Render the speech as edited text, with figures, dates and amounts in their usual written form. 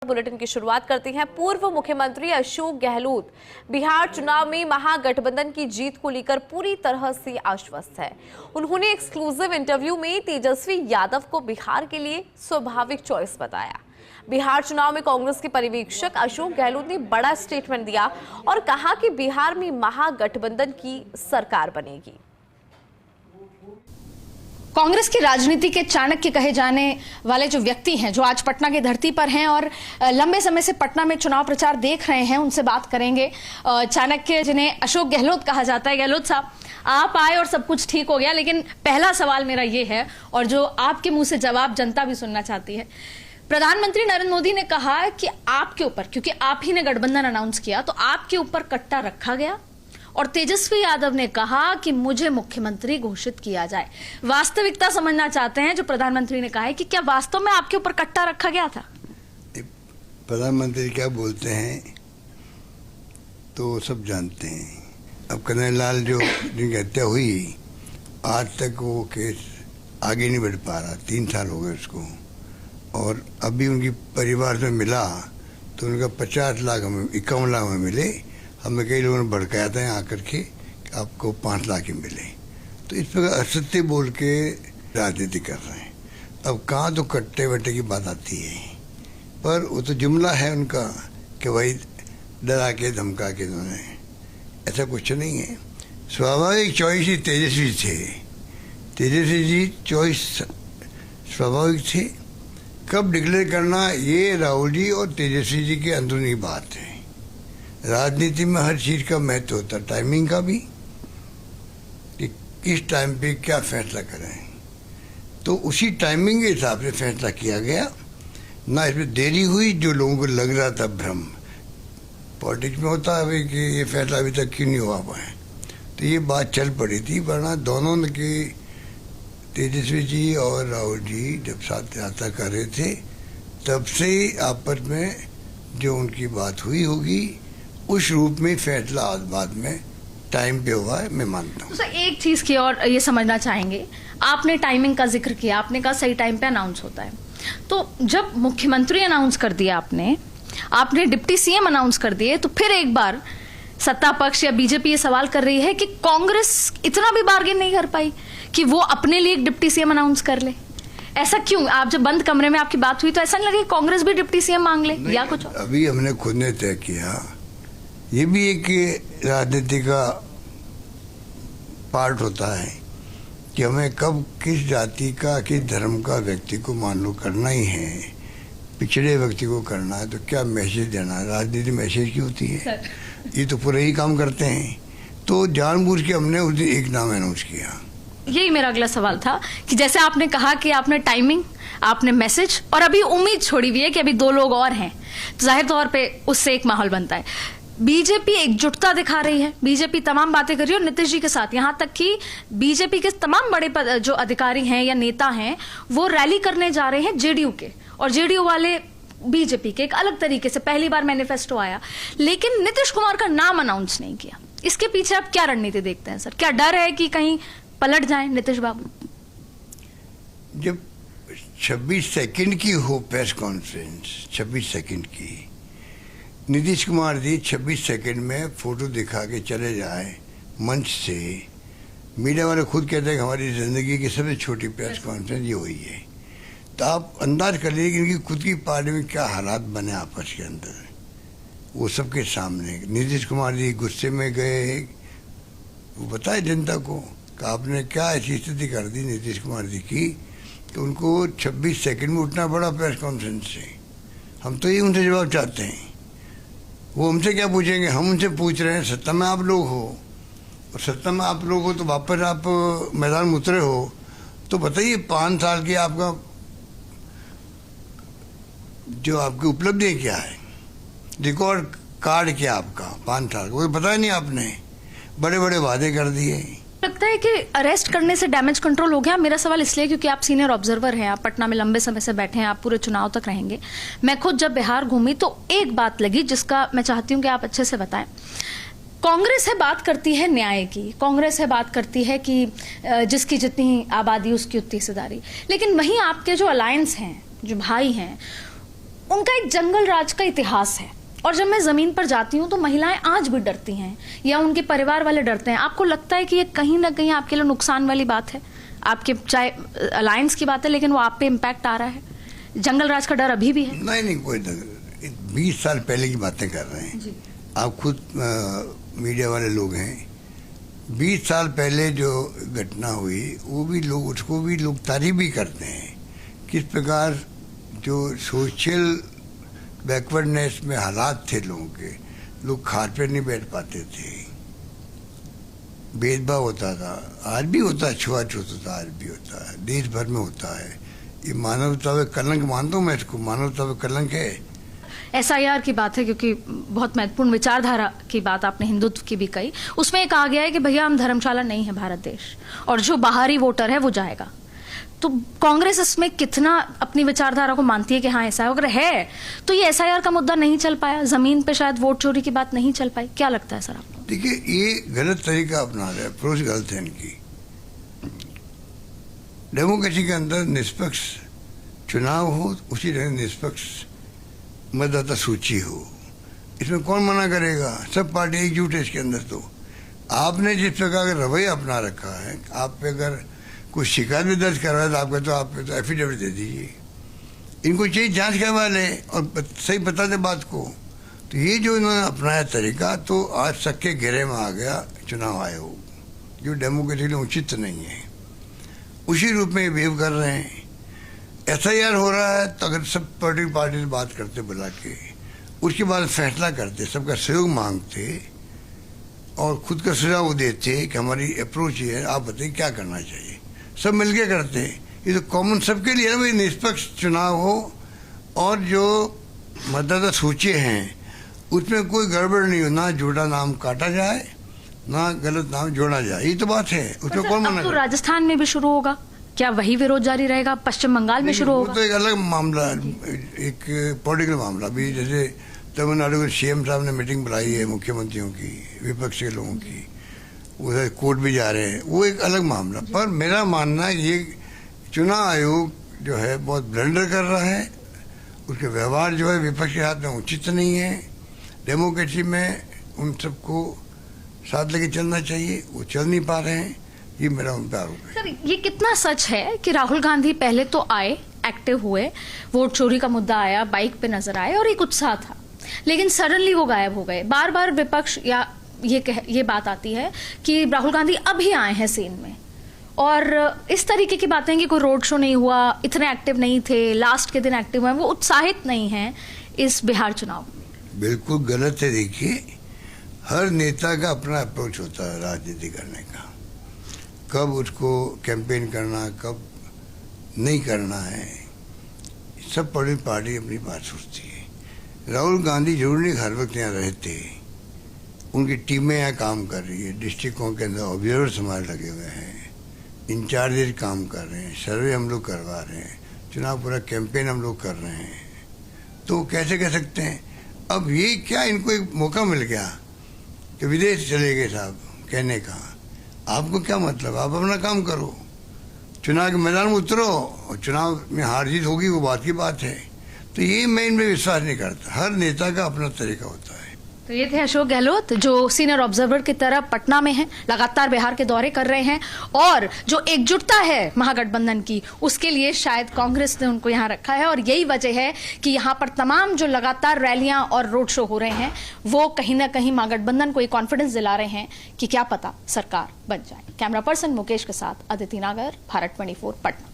Bulletin की शुरुआत करते हैं। पूर्व मुख्यमंत्री अशोक गहलोत बिहार चुनाव में महागठबंधन की जीत को लेकर पूरी तरह से आश्वस्त है। उन्होंने एक्सक्लूसिव इंटरव्यू में तेजस्वी यादव को बिहार के लिए स्वाभाविक चॉइस बताया। बिहार चुनाव में कांग्रेस के पर्यवेक्षक अशोक गहलोत ने बड़ा स्टेटमेंट दिया और कहा कि बिहार में महागठबंधन की सरकार बनेगी। कांग्रेस की राजनीति के चाणक्य कहे जाने वाले जो व्यक्ति हैं, जो आज पटना की धरती पर हैं और लंबे समय से पटना में चुनाव प्रचार देख रहे हैं, उनसे बात करेंगे। चाणक्य जिन्हें अशोक गहलोत कहा जाता है। गहलोत साहब, आप आए और सब कुछ ठीक हो गया, लेकिन पहला सवाल मेरा ये है और जो आपके मुंह से जवाब जनता भी सुनना चाहती है। प्रधानमंत्री नरेंद्र मोदी ने कहा कि आपके ऊपर, क्योंकि आप ही ने गठबंधन अनाउंस किया, तो आपके ऊपर कट्टा रखा गया और तेजस्वी यादव ने कहा कि मुझे मुख्यमंत्री घोषित किया जाए। वास्तविकता समझना चाहते हैं जो प्रधानमंत्री ने कहा है कि क्या वास्तव में आपके ऊपर कट्टा रखा गया था? प्रधानमंत्री क्या बोलते हैं तो सब जानते हैं। अब कन्हैयालाल जो जिनकी हत्या हुई, आज तक वो केस आगे नहीं बढ़ पा रहा। 3 साल हो गए उसको, और अभी उनकी परिवार में मिला तो उनका 50 लाख हमें 51 लाख में मिले। हमें कई लोगों ने भड़काया था यहाँ आकर के कि आपको 5 लाख ही मिले। तो इस प्रकार असत्य बोल के राजनीति कर रहे हैं। अब कहाँ तो कट्टे वट्टे की बात आती है, पर वो तो जुमला है उनका कि भाई डरा के धमका के उन्होंने, ऐसा कुछ नहीं है। स्वाभाविक चॉइस ही तेजस्वी थे। तेजस्वी जी चॉइस स्वाभाविक थे। कब डिक्लेयर करना, ये राहुल जी और तेजस्वी जी की अंदरूनी बात है। राजनीति में हर चीज का महत्व होता है, टाइमिंग का भी, कि किस टाइम पे क्या फैसला करें। तो उसी टाइमिंग के हिसाब से फैसला किया गया, ना इसमें देरी हुई जो लोगों को लग रहा था भ्रम। पॉलिटिक्स में होता है कि ये फैसला अभी तक क्यों नहीं हुआ पाए, तो ये बात चल पड़ी थी। वरना दोनों के तेजस्वी जी और राहुल जी जब साथ यात्रा कर रहे थे, तब से आपस में जो उनकी बात हुई होगी, उस रूप में फैसला आज बाद में टाइम पे हुआ है, मैं मानता हूँ। तो सर, एक चीज की और ये समझना चाहेंगे, आपने टाइमिंग का जिक्र किया, आपने कहा सही टाइम पे अनाउंस होता है। तो जब मुख्यमंत्री अनाउंस कर दिया आपने डिप्टी सीएम अनाउंस कर दिए, तो फिर एक बार सत्ता पक्ष या बीजेपी ये सवाल कर रही है कि कांग्रेस इतना भी बार्गेन नहीं कर पाई कि वो अपने लिए एक डिप्टी सीएम अनाउंस कर ले। ऐसा क्यों? आप जब बंद कमरे में आपकी बात हुई तो ऐसा नहीं लगे कांग्रेस भी डिप्टी सीएम मांग ले या कुछ? अभी हमने खुद ने तय किया, ये भी एक राजनीति का पार्ट होता है कि हमें कब किस जाति का, किस धर्म का व्यक्ति को मान लो करना ही है, पिछड़े व्यक्ति को करना है, तो क्या मैसेज देना है। राजनीति मैसेज की होती है, ये तो पूरे ही काम करते हैं। तो जानबूझ के हमने उस दिन एक नाम अनाउंस किया। यही मेरा अगला सवाल था कि जैसे आपने कहा कि आपने टाइमिंग, आपने मैसेज और अभी उम्मीद छोड़ी हुई है कि अभी 2 लोग और हैं, तो जाहिर तौर पे उससे एक माहौल बनता है। बीजेपी एकजुटता दिखा रही है, बीजेपी तमाम बातें कर रही है और नीतीश जी के साथ, यहां तक कि बीजेपी के तमाम बड़े जो अधिकारी हैं या नेता हैं, वो रैली करने जा रहे हैं जेडीयू के, और जेडीयू वाले बीजेपी के एक अलग तरीके से पहली बार मैनिफेस्टो आया, लेकिन नीतीश कुमार का नाम अनाउंस नहीं किया। इसके पीछे आप क्या रणनीति देखते हैं सर? क्या डर है कि कहीं पलट जाए नीतीश बाबू? जब 26 सेकंड की हो प्रेस कॉन्फ्रेंस, 26 सेकंड की, नीतीश कुमार जी 26 सेकंड में फोटो दिखा के चले जाए मंच से, मीडिया वाले खुद कहते हैं कि हमारी जिंदगी की सबसे छोटी प्रेस कॉन्फ्रेंस ये हुई है, तो आप अंदाज कर लीजिए कि इनकी खुद की पार्टी में क्या हालात बने आपस के अंदर, वो सबके सामने। नीतीश कुमार जी गुस्से में गए, वो बताए जनता को कि आपने क्या ऐसी स्थिति कर दी नीतीश कुमार जी की, तो उनको 26 सेकंड में उठना पड़ा प्रेस कॉन्फ्रेंस से। हम तो ये उनसे जवाब चाहते हैं। वो हमसे क्या पूछेंगे, हम उनसे पूछ रहे हैं। सत्ता में आप लोग हो, और सत्ता में आप लोग हो तो वापस आप मैदान में उतरे हो, तो बताइए 5 साल की आपका जो आपकी उपलब्धि क्या है, रिकॉर्ड कार्ड क्या आपका 5 साल का, वो पता ही नहीं। आपने बड़े बड़े वादे कर दिए। लगता है कि अरेस्ट करने से डैमेज कंट्रोल हो गया। मेरा सवाल इसलिए क्योंकि आप सीनियर ऑब्जर्वर हैं, आप पटना में लंबे समय से बैठे हैं, आप पूरे चुनाव तक रहेंगे। मैं खुद जब बिहार घूमी तो एक बात लगी जिसका मैं चाहती हूं कि आप अच्छे से बताएं। कांग्रेस है बात करती है न्याय की, कांग्रेस है बात करती है कि जिसकी जितनी आबादी उसकी उतनी हिस्सेदारी, लेकिन वहीं आपके जो अलायंस हैं, जो भाई हैं, उनका एक जंगल राज का इतिहास है, और जब मैं जमीन पर जाती हूँ तो महिलाएं आज भी डरती हैं या उनके परिवार वाले डरते हैं। आपको लगता है कि ये कहीं ना कहीं आपके लिए नुकसान वाली बात है? आपके चाहे अलायंस की बात है, लेकिन वो आप पे इम्पैक्ट आ रहा है। जंगल राज का डर अभी भी है? नहीं, कोई 20 साल पहले की बातें कर रहे हैं। आप खुद मीडिया वाले लोग हैं। 20 साल पहले जो घटना हुई वो भी लोग, उसको भी लोग तारीफ भी करते हैं। किस प्रकार जो सोशल बैकवर्डनेस में हालात थे लोगों के, लोग खाट पे नहीं बैठ पाते थे, भेदभाव होता था, आज भी होता है, छुआछूत होता है, आज भी होता है, देश भर में होता है। ये मानवता पे कलंक मानता हूँ मैं इसको, मानवता पे कलंक है। SIR की बात है, क्योंकि बहुत महत्वपूर्ण विचारधारा की बात आपने हिंदुत्व की भी कही। उसमें कहा गया है कि भैया हम धर्मशाला नहीं है भारत देश, और जो बाहरी वोटर है वो जाएगा। तो कांग्रेस इसमें कितना अपनी विचारधारा को मानती है कि हाँ ऐसा अगर है तो ये SIR का मुद्दा नहीं चल पाया, जमीन पे शायद वोट चोरी की बात नहीं चल पाई? क्या लगता है सर आपको? देखिए, ये गलत तरीका अपना रहे, अप्रोच गलत है इनकी। डेमोक्रेसी के अंदर निष्पक्ष चुनाव हो, उसी तरह निष्पक्ष मतदाता सूची हो, इसमें कौन मना करेगा? सब पार्टी एकजुट है इसके अंदर। तो आपने जिस प्रकार का रवैया अपना रखा है, आप पे अगर कोई शिकायत भी दर्ज करवा है तो आप कहते हो आप तो एफिडेविट दे दीजिए। इनको चाहिए जांच करवा ले और सही बता दे बात को। तो ये जो इन्होंने अपनाया तरीका, तो आज सबके घेरे में आ गया चुनाव आयोग, जो डेमोक्रेसी के लिए उचित नहीं है। उसी रूप में बिहेव कर रहे हैं। SIR हो रहा है तो अगर सब पॉलिटिकल पार्टी से बात करते बुला के, उसके बाद फैसला करते, सबका सहयोग मांगते और खुद का सुझाव देते कि हमारी अप्रोच ये है, आप बताइए क्या करना चाहिए, सब मिलके करते। ये तो कॉमन सबके लिए है भाई, निष्पक्ष चुनाव हो और जो मतदाता सूची हैं उसमें कोई गड़बड़ नहीं हो, ना झूठा नाम काटा जाए ना गलत नाम जोड़ा जाए। ये तो बात है, उसमें कौन मना तो करे? राजस्थान में भी शुरू होगा क्या? वही विरोध जारी रहेगा? पश्चिम बंगाल में शुरू होगा? तो एक अलग मामला, एक पॉलिटिकल मामला भी। जैसे तमिलनाडु के CM साहब ने मीटिंग बुलाई है मुख्यमंत्रियों की, विपक्ष के लोगों की, उधर कोर्ट भी जा रहे हैं, वो एक अलग मामला। पर मेरा मानना है ये चुनाव आयोग जो है बहुत ब्लंडर कर रहा है। उसके व्यवहार जो है विपक्ष के हाथ में उचित नहीं है। डेमोक्रेसी में उन सबको साथ लेके चलना चाहिए, वो चल नहीं पा रहे हैं। ये मेरा उन पर आरोप है। सर, ये कितना सच है कि राहुल गांधी पहले तो आए, एक्टिव हुए, वोट चोरी का मुद्दा आया, बाइक पे नजर आए और एक उत्साह था, लेकिन सडनली वो गायब हो गए? बार बार विपक्ष या ये बात आती है कि राहुल गांधी अभी आए हैं सीन में, और इस तरीके की बातें कि कोई रोड शो नहीं हुआ, इतने एक्टिव नहीं थे, लास्ट के दिन एक्टिव हुए, वो उत्साहित नहीं है इस बिहार चुनाव में। बिल्कुल गलत है। देखिए, हर नेता का अपना अप्रोच होता है राजनीति करने का, कब उसको कैंपेन करना, कब नहीं करना है, सब पॉलिटिकल पार्टी अपनी बात सोचती है। राहुल गांधी जरूर नहीं हर वक्त यहाँ रहते, उनकी टीमें यहाँ काम कर रही है, डिस्ट्रिक्टों के अंदर ऑब्जर्वर्स हमारे लगे हुए हैं, इंचार्जेस काम कर रहे हैं, सर्वे हम लोग करवा रहे हैं, चुनाव पूरा कैंपेन हम लोग कर रहे हैं। तो कैसे कह सकते हैं? अब ये क्या, इनको एक मौका मिल गया कि विदेश चले गए साहब कहने का। आपको क्या मतलब? आप अपना काम करो, चुनाव के मैदान में उतरो, और चुनाव में हार जीत होगी वो बात की बात है। तो ये मैं इनमें विश्वास नहीं करता। हर नेता का अपना तरीका होता है। तो ये थे अशोक गहलोत, जो सीनियर ऑब्जर्वर की तरह पटना में हैं, लगातार बिहार के दौरे कर रहे हैं, और जो एकजुटता है महागठबंधन की, उसके लिए शायद कांग्रेस ने उनको यहाँ रखा है, और यही वजह है कि यहाँ पर तमाम जो लगातार रैलियां और रोड शो हो रहे हैं वो कहीं ना कहीं महागठबंधन को ये कॉन्फिडेंस दिला रहे हैं कि क्या पता सरकार बन जाए। कैमरा पर्सन मुकेश के साथ अदिति नागर, भारत 24 पटना।